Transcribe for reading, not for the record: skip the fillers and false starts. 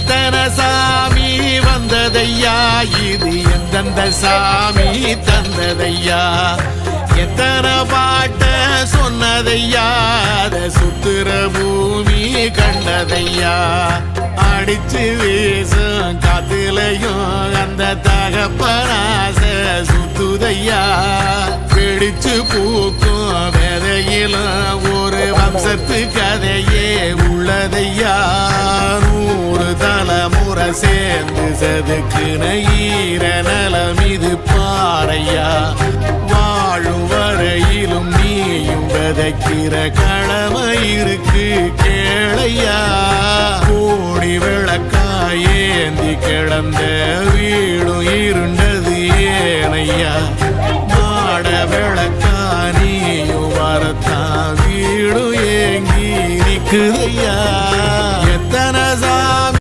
எத்தனை சாமி வந்ததையா, இது எந்தெந்த சாமி தந்ததையா, எத்தனை பாட்ட சொன்னதையா, அத சுத்துற பூமி கண்டதையா, அடிச்சு வீசும் காத்துலையும் அந்த தகப்பனாச சுத்துதையா, பிடிச்சு பூக்கும் விதையிலும் ஒரு வம்சத்து கதையே உள்ளதையா, 100 தலைமுறை சேர்ந்து செதுக்குன ஈர நலம் இது பாறையா, வாழும் வரையிலும் நீயும் விதைக்கிற கடமை இருக்கு கேளையா, கோடி விளக்காயேந்தி கிடந்த